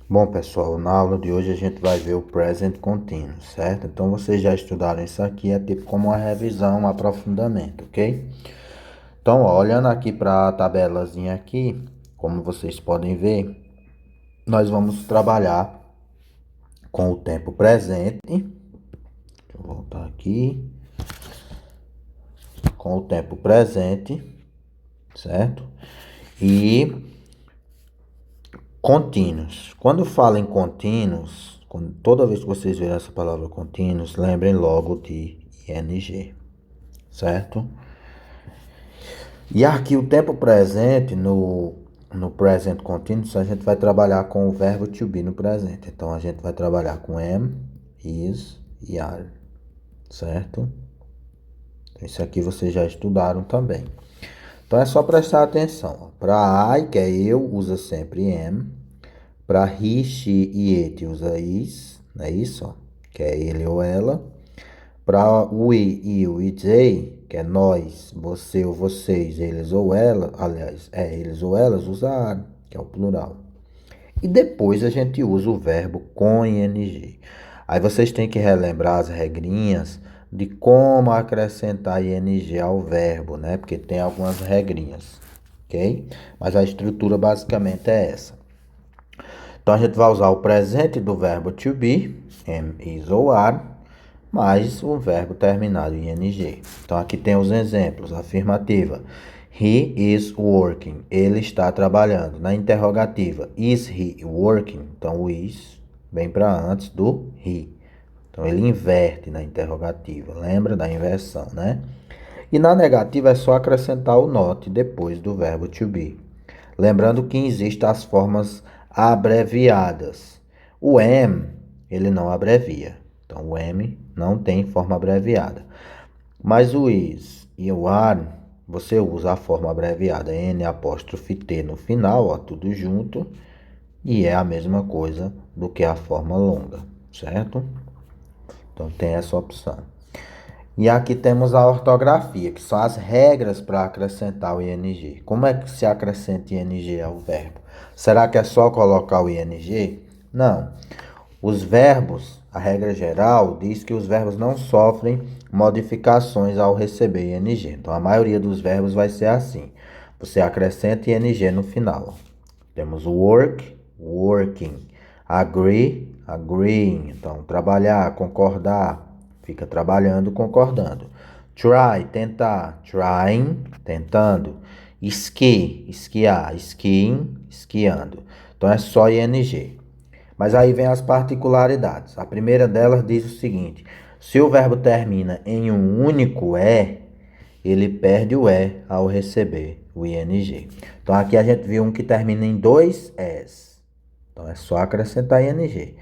Bom, pessoal, na aula de hoje a gente vai ver o present continuous, certo? Então, vocês já estudaram isso aqui, é tipo como uma revisão, um aprofundamento, ok? Então, ó, olhando aqui para a tabelazinha aqui, como vocês podem ver, nós vamos trabalhar com o tempo presente. Deixa eu voltar aqui. Com o tempo presente, certo? E contínuos. Quando falo em contínuos, toda vez que vocês verem essa palavra contínuos, lembrem logo de ing, certo? E aqui o tempo presente, no present continuous, a gente vai trabalhar com o verbo to be no presente. Então, a gente vai trabalhar com am, is e are, certo? Então, isso aqui vocês já estudaram também. Então, é só prestar atenção. Para I, que é eu, usa sempre am. Para he, she e it usa is, não é isso? Ó, que é ele ou ela. Para we, you e they, que é nós, você ou vocês, eles ou ela, aliás, é eles ou elas, usa are, que é o plural. E depois a gente usa o verbo com ing. Aí vocês têm que relembrar as regrinhas de como acrescentar ing ao verbo, né? Porque tem algumas regrinhas, ok? Mas a estrutura basicamente é essa. Então, a gente vai usar o presente do verbo to be, am, is ou are, mais o verbo terminado em ing. Então, aqui tem os exemplos. Afirmativa. He is working. Ele está trabalhando. Na interrogativa. Is he working? Então, o is vem para antes do he. Então, ele inverte na interrogativa. Lembra da inversão, né? E na negativa é só acrescentar o not depois do verbo to be. Lembrando que existem as formas abreviadas. O am, ele não abrevia. Então, o am não tem forma abreviada. Mas o is e o are, você usa a forma abreviada N''T no final, ó, tudo junto. E é a mesma coisa do que a forma longa, certo? Então, tem essa opção. E aqui temos a ortografia, que são as regras para acrescentar o ing. Como é que se acrescenta ing ao verbo? Será que é só colocar o ing? Não. Os verbos, a regra geral, diz que os verbos não sofrem modificações ao receber ing. Então, a maioria dos verbos vai ser assim. Você acrescenta ing no final. Temos work, working. Agree, agreeing. Então, trabalhar, concordar. Fica trabalhando, concordando. Try, tentar. Trying, tentando. Ski, esquiar. Skiing, esquiando. Então, é só ing. Mas aí vem as particularidades. A primeira delas diz o seguinte: se o verbo termina em um único e, ele perde o e ao receber o ing. Então aqui a gente viu um que termina em dois es. Então é só acrescentar ing.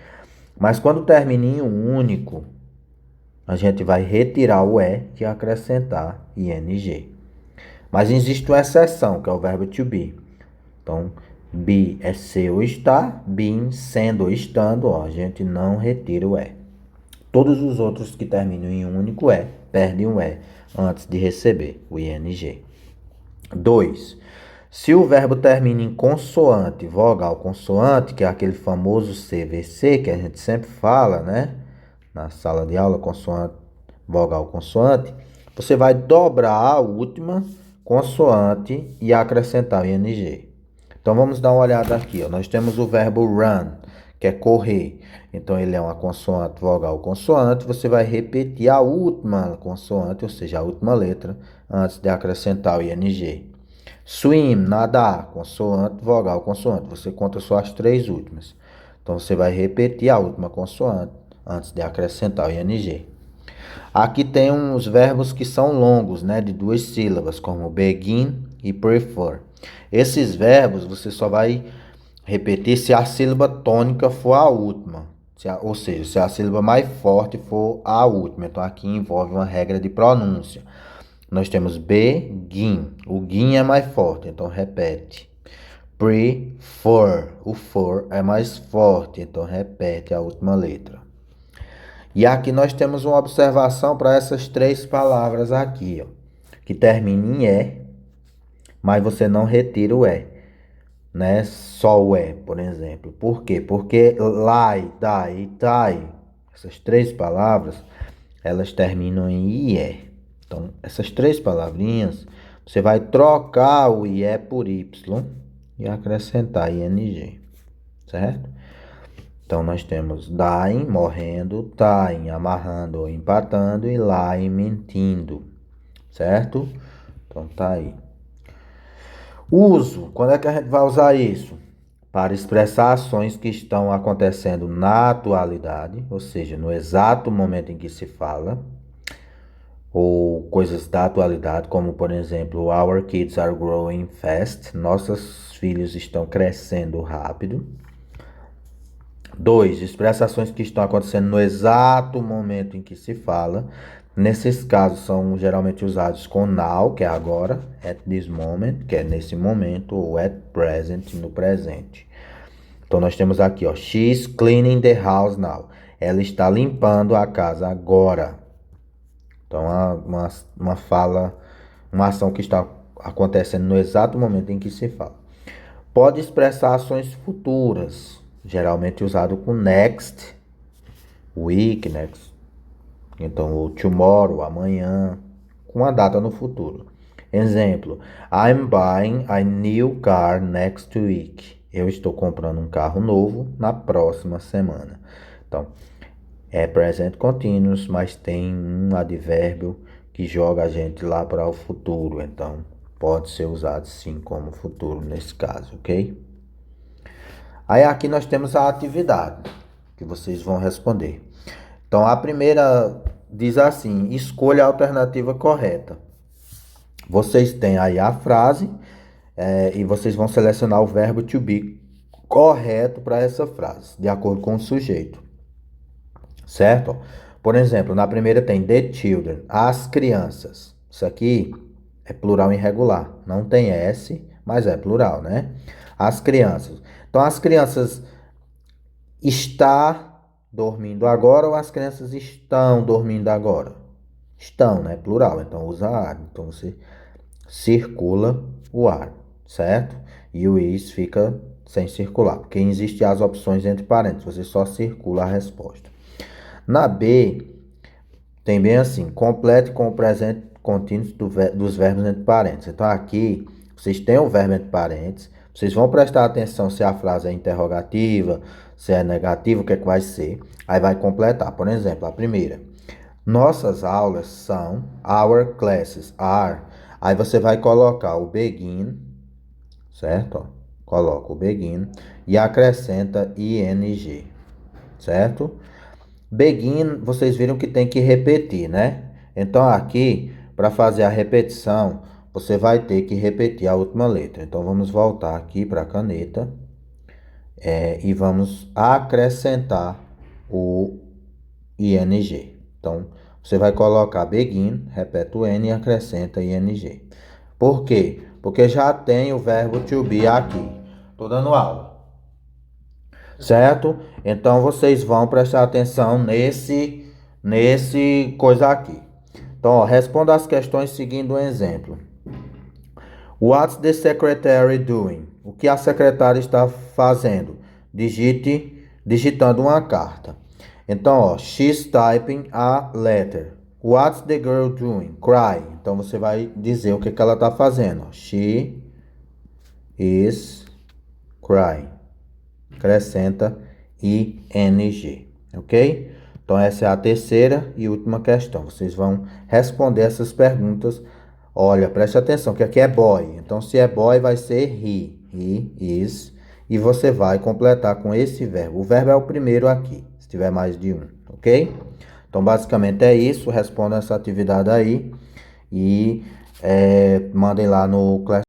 Mas quando termina em um único, a gente vai retirar o e e acrescentar ing. Mas existe uma exceção, que é o verbo to be. Então, be é ser ou estar, being, sendo ou estando, ó, a gente não retira o e. Todos os outros que terminam em um único e, perdem o e antes de receber o ing. 2. Se o verbo termina em consoante, vogal consoante, que é aquele famoso CVC que a gente sempre fala, né? Na sala de aula, consoante, vogal consoante, você vai dobrar a última consoante e acrescentar o ing. Então vamos dar uma olhada aqui, ó. Nós temos o verbo run, que é correr. Então ele é uma consoante, vogal consoante. Você vai repetir a última consoante, ou seja, a última letra, antes de acrescentar o ing. Swim, nadar, consoante, vogal consoante. Você conta só as três últimas. Então você vai repetir a última consoante antes de acrescentar o ing. Aqui tem uns verbos que são longos, né, de duas sílabas, como begin e prefer. Esses verbos você só vai repetir se a sílaba tônica for a última, ou seja, se a sílaba mais forte for a última. Então aqui envolve uma regra de pronúncia. Nós temos begin, o gin é mais forte, então repete. Prefer, o for é mais forte, então repete a última letra. E aqui nós temos uma observação para essas três palavras aqui, ó, que termina em E, mas você não retira o E. né? Só o E, por exemplo. Por quê? Porque lie, die e tie, essas três palavras, elas terminam em IE. Então, essas três palavrinhas, você vai trocar o IE por Y e acrescentar ING, certo? Então, nós temos dying, morrendo, tying, amarrando ou empatando e lying, mentindo, certo? Então, tá aí. Uso. Quando é que a gente vai usar isso? Para expressar ações que estão acontecendo na atualidade, ou seja, no exato momento em que se fala, ou coisas da atualidade, como por exemplo, our kids are growing fast, nossos filhos estão crescendo rápido. 2. Expressações que estão acontecendo no exato momento em que se fala. Nesses casos são geralmente usados com now, que é agora, at this moment, que é nesse momento, ou at present, no presente. Então nós temos aqui, ó, she's cleaning the house now. Ela está limpando a casa agora. Então uma fala, uma ação que está acontecendo no exato momento em que se fala. Pode expressar ações futuras, geralmente usado com next, week, next. Então o tomorrow, amanhã, com a data no futuro. Exemplo, I'm buying a new car next week. Eu estou comprando um carro novo na próxima semana. Então, é present continuous, mas tem um advérbio que joga a gente lá para o futuro. Então, pode ser usado sim como futuro nesse caso, ok? Aí aqui nós temos a atividade que vocês vão responder. Então, a primeira diz assim: escolha a alternativa correta. Vocês têm aí a frase e vocês vão selecionar o verbo to be correto para essa frase, de acordo com o sujeito, certo? Por exemplo, na primeira tem the children, as crianças. Isso aqui é plural irregular, não tem S, mas é plural, né? As crianças. Então, as crianças está dormindo agora ou as crianças estão dormindo agora? Estão, né? Plural, então usa are. Então você circula o are, certo? E o is fica sem circular, porque existem as opções entre parênteses, você só circula a resposta. Na B, tem bem assim, complete com o presente contínuo dos verbos entre parênteses. Então aqui, vocês têm o verbo entre parênteses, vocês vão prestar atenção se a frase é interrogativa, se é negativa, o que é que vai ser. Aí vai completar. Por exemplo, a primeira. Nossas aulas são, our classes are. Aí você vai colocar o begin, certo? Coloca o begin e acrescenta ing, certo? Begin, vocês viram que tem que repetir, né? Então aqui, para fazer a repetição, você vai ter que repetir a última letra. Então vamos voltar aqui para a caneta e vamos acrescentar o ing. Então você vai colocar begin, repete o N e acrescenta ing. Por quê? Porque já tem o verbo to be aqui. Estou dando aula. Certo? Então vocês vão prestar atenção nesse coisa aqui. Então, ó, responda as questões seguindo um exemplo. What's the secretary doing? O que a secretária está fazendo? Digitando uma carta. Então, ó, she's typing a letter. What's the girl doing? Cry. Então você vai dizer o que ela está fazendo. She is crying. Acrescenta ing, ok? Então essa é a terceira e última questão. Vocês vão responder essas perguntas. Olha, preste atenção que aqui é boy. Então se é boy vai ser he is. E você vai completar com esse verbo. O verbo é o primeiro aqui, se tiver mais de um, ok? Então basicamente é isso. Respondam essa atividade aí e mandem lá no Class.